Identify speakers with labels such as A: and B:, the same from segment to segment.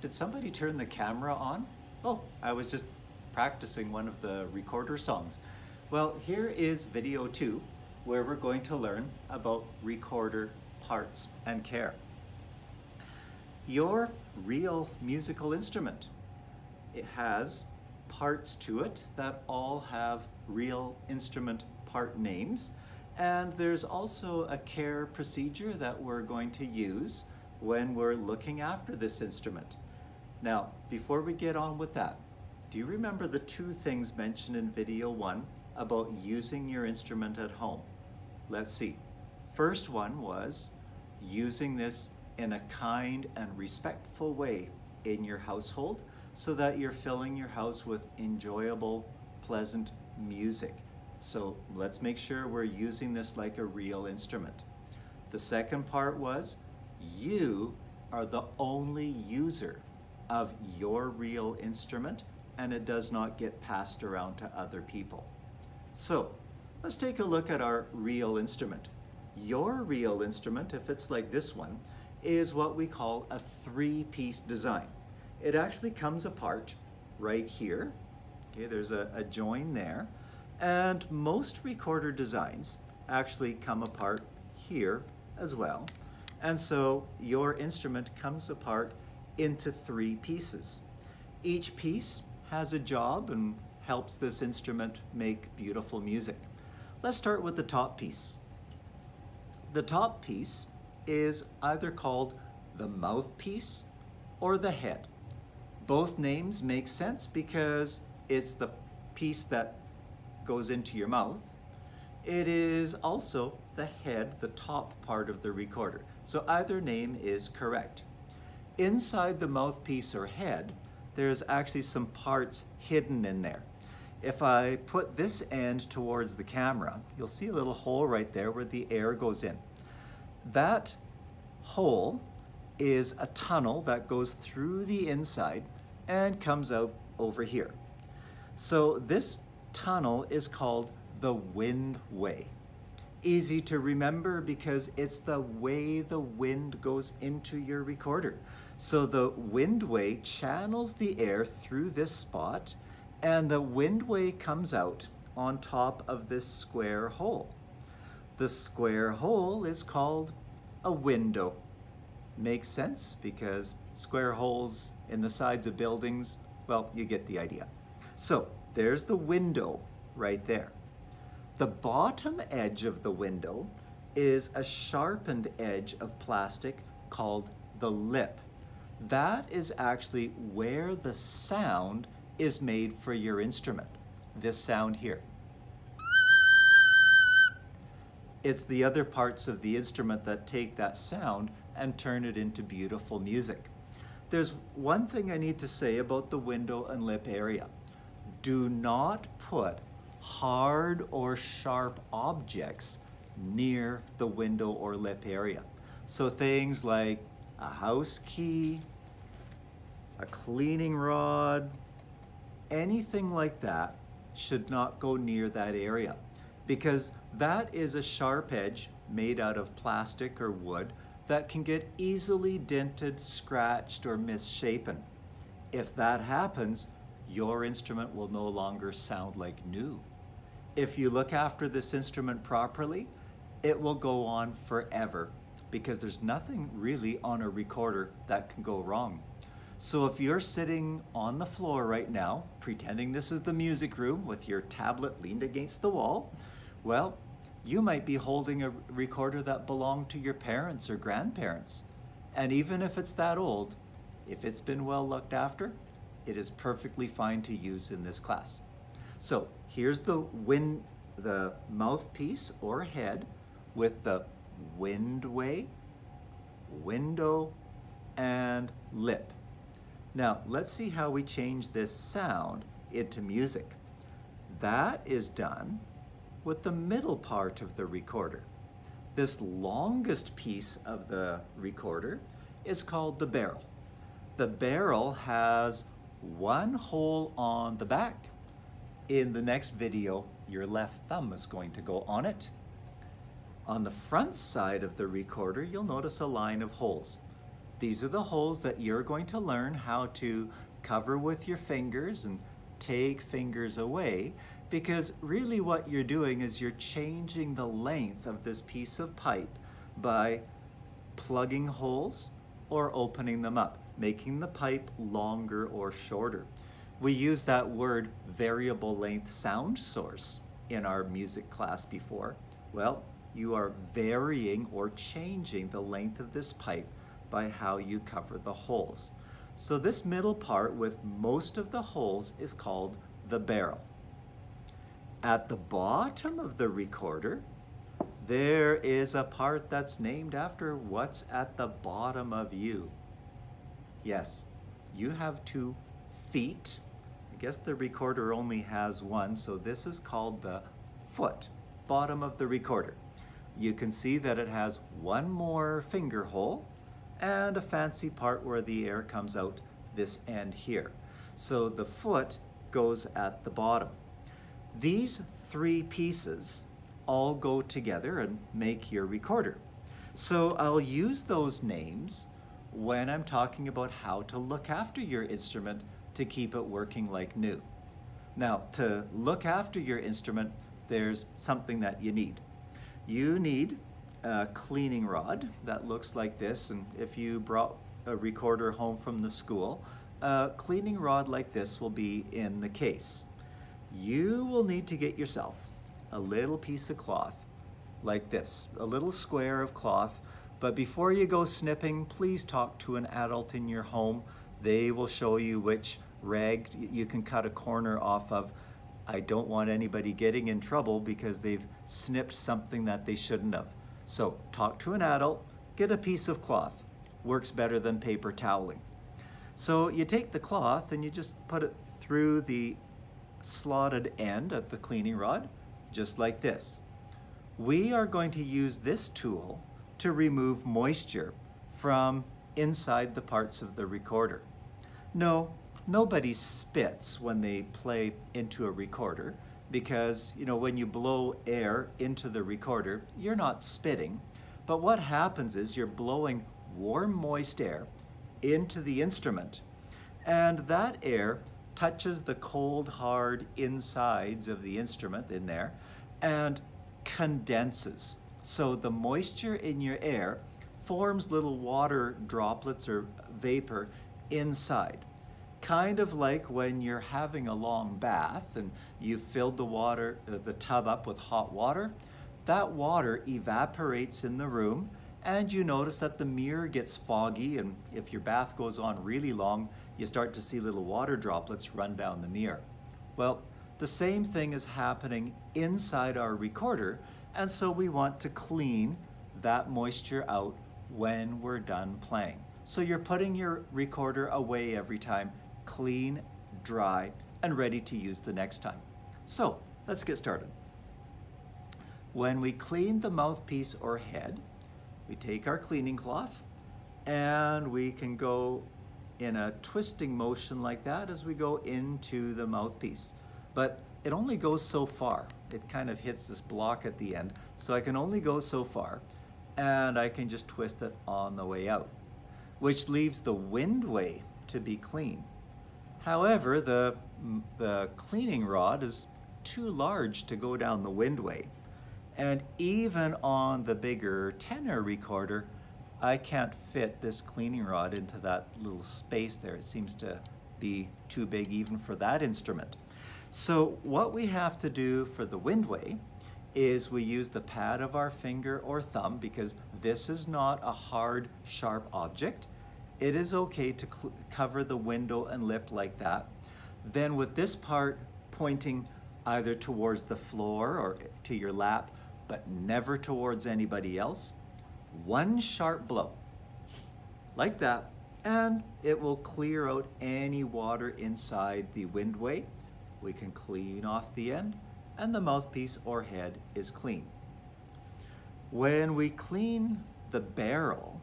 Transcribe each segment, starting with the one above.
A: Did somebody turn the camera on? Oh, I was just practicing one of the recorder songs. Well, here is video 2, where we're going to learn about recorder parts and care. Your real musical instrument, it has parts to it that all have real instrument part names, and there's also a care procedure that we're going to use when we're looking after this instrument. Now, before we get on with that, do you remember the 2 things mentioned in video 1 about using your instrument at home? Let's see. First one was using this in a kind and respectful way in your household so that you're filling your house with enjoyable, pleasant music. So let's make sure we're using this like a real instrument. The second part was you are the only user of your real instrument, and it does not get passed around to other people. So let's take a look at our real instrument. Your real instrument, if it's like this one, is what we call a 3-piece design. It actually comes apart right here. Okay, there's a join there. And most recorder designs actually come apart here as well. And so your instrument comes apart into 3 pieces. Each piece has a job and helps this instrument make beautiful music. Let's start with the top piece. The top piece is either called the mouthpiece or the head. Both names make sense because it's the piece that goes into your mouth. It is also the head, the top part of the recorder. So either name is correct. Inside the mouthpiece or head, there's actually some parts hidden in there. If I put this end towards the camera, you'll see a little hole right there where the air goes in. That hole is a tunnel that goes through the inside and comes out over here. So this tunnel is called the Windway. Easy to remember because it's the way the wind goes into your recorder. So the Windway channels the air through this spot, and the Windway comes out on top of this square hole. The square hole is called a window. Makes sense because square holes in the sides of buildings, well, you get the idea. So there's the window right there. The bottom edge of the window is a sharpened edge of plastic called the lip. That is actually where the sound is made for your instrument. This sound here. It's the other parts of the instrument that take that sound and turn it into beautiful music. There's one thing I need to say about the window and lip area. Do not put hard or sharp objects near the window or lip area. So things like a house key, a cleaning rod, anything like that should not go near that area because that is a sharp edge made out of plastic or wood that can get easily dented, scratched, or misshapen. If that happens, your instrument will no longer sound like new. If you look after this instrument properly, it will go on forever because there's nothing really on a recorder that can go wrong. So if you're sitting on the floor right now, pretending this is the music room with your tablet leaned against the wall, well, you might be holding a recorder that belonged to your parents or grandparents. And even if it's that old, if it's been well looked after, it is perfectly fine to use in this class. So here's the mouthpiece or head with the Windway, window, and lip. Now let's see how we change this sound into music. That is done with the middle part of the recorder. This longest piece of the recorder is called the barrel. The barrel has one hole on the back. In the next video, your left thumb is going to go on it. On the front side of the recorder, you'll notice a line of holes. These are the holes that you're going to learn how to cover with your fingers and take fingers away, because really what you're doing is you're changing the length of this piece of pipe by plugging holes or opening them up, making the pipe longer or shorter. We used that word variable length sound source in our music class before. Well, you are varying or changing the length of this pipe by how you cover the holes. So this middle part with most of the holes is called the barrel. At the bottom of the recorder, there is a part that's named after what's at the bottom of you. Yes, you have 2 feet. I guess the recorder only has one, so this is called the foot, bottom of the recorder. You can see that it has one more finger hole and a fancy part where the air comes out this end here. So the foot goes at the bottom. These 3 pieces all go together and make your recorder. So I'll use those names when I'm talking about how to look after your instrument to keep it working like new. Now, to look after your instrument, there's something that you need. You need a cleaning rod that looks like this, and if you brought a recorder home from the school, a cleaning rod like this will be in the case. You will need to get yourself a little piece of cloth like this, a little square of cloth, but before you go snipping, please talk to an adult in your home. They will show you which rag you can cut a corner off of. I don't want anybody getting in trouble because they've snipped something that they shouldn't have. So talk to an adult, get a piece of cloth. Works better than paper toweling. So you take the cloth and you just put it through the slotted end of the cleaning rod, just like this. We are going to use this tool to remove moisture from inside the parts of the recorder. No, nobody spits when they play into a recorder because, you know, when you blow air into the recorder, you're not spitting. But what happens is you're blowing warm, moist air into the instrument, and that air touches the cold, hard insides of the instrument in there and condenses. So the moisture in your air forms little water droplets or vapor inside. Kind of like when you're having a long bath and you filled the tub up with hot water, that water evaporates in the room and you notice that the mirror gets foggy, and if your bath goes on really long, you start to see little water droplets run down the mirror. Well, the same thing is happening inside our recorder, and so we want to clean that moisture out when we're done playing. So you're putting your recorder away every time, clean, dry, and ready to use the next time. So let's get started. When we clean the mouthpiece or head, we take our cleaning cloth and we can go in a twisting motion like that as we go into the mouthpiece. But it only goes so far. It kind of hits this block at the end, so I can only go so far, and I can just twist it on the way out, which leaves the windway to be clean. However, the cleaning rod is too large to go down the windway, and even on the bigger tenor recorder, I can't fit this cleaning rod into that little space there. It seems to be too big even for that instrument. So what we have to do for the windway is we use the pad of our finger or thumb, because this is not a hard, sharp object. It is okay to cover the window and lip like that. Then with this part pointing either towards the floor or to your lap, but never towards anybody else, one sharp blow, like that, and it will clear out any water inside the windway. We can clean off the end, and the mouthpiece or head is clean. When we clean the barrel,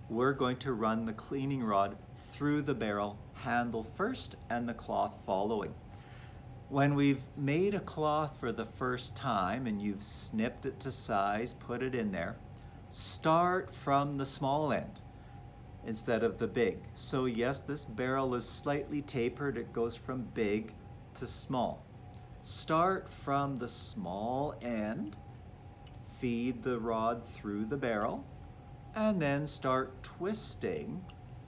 A: we're going to run the cleaning rod through the barrel, handle first and the cloth following. When we've made a cloth for the first time and you've snipped it to size, put it in there, start from the small end. instead of the big. So yes, this barrel is slightly tapered. It goes from big to small. Start from the small end, feed the rod through the barrel, and then start twisting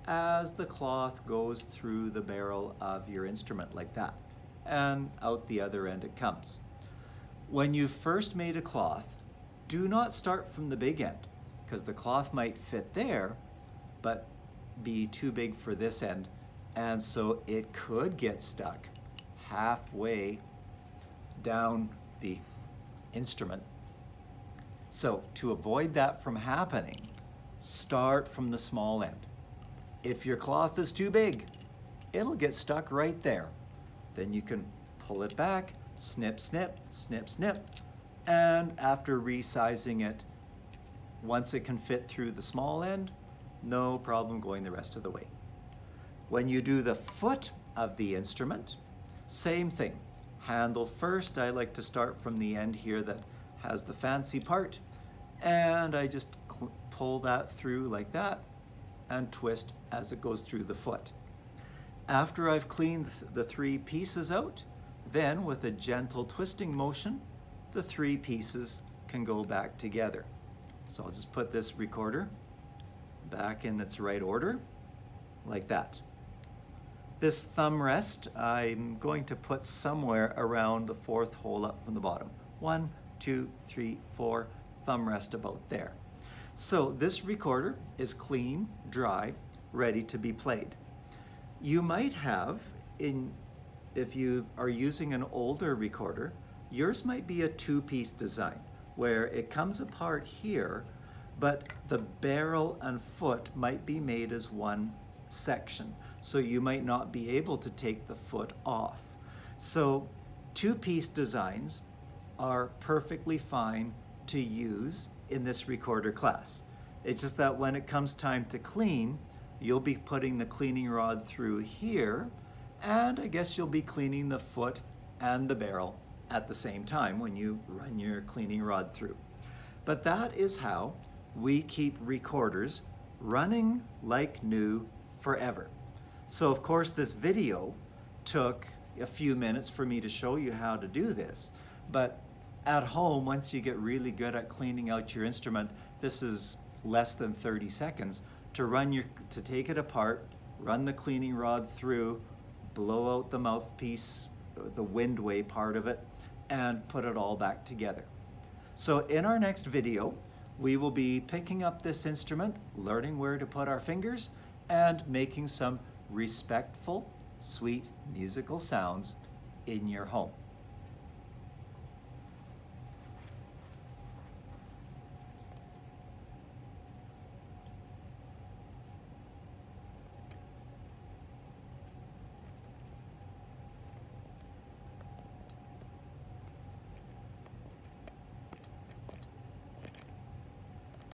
A: as the cloth goes through the barrel of your instrument like that. And out the other end it comes. When you first made a cloth, do not start from the big end, because the cloth might fit there, but be too big for this end, and so it could get stuck halfway down the instrument. So to avoid that from happening, start from the small end. If your cloth is too big, it'll get stuck right there. Then you can pull it back, snip, snip, snip, snip, and after resizing it, once it can fit through the small end, no problem going the rest of the way. When you do the foot of the instrument, same thing. Handle first. I like to start from the end here that has the fancy part, and I just pull that through like that and twist as it goes through the foot. After I've cleaned the 3 pieces out, then with a gentle twisting motion, the 3 pieces can go back together. So I'll just put this recorder back in its right order, like that. This thumb rest, I'm going to put somewhere around the 4th hole up from the bottom. 1, 2, 3, 4, thumb rest about there. So this recorder is clean, dry, ready to be played. You might have, if you are using an older recorder, yours might be a 2-piece design where it comes apart here, but the barrel and foot might be made as one section. So you might not be able to take the foot off. So 2-piece designs are perfectly fine to use in this recorder class. It's just that when it comes time to clean, you'll be putting the cleaning rod through here, and I guess you'll be cleaning the foot and the barrel at the same time when you run your cleaning rod through. But that is how we keep recorders running like new forever. So of course this video took a few minutes for me to show you how to do this, but at home, once you get really good at cleaning out your instrument, this is less than 30 seconds to take it apart, run the cleaning rod through, blow out the mouthpiece, the Windway part of it, and put it all back together. So in our next video, we will be picking up this instrument, learning where to put our fingers, and making some respectful, sweet musical sounds in your home.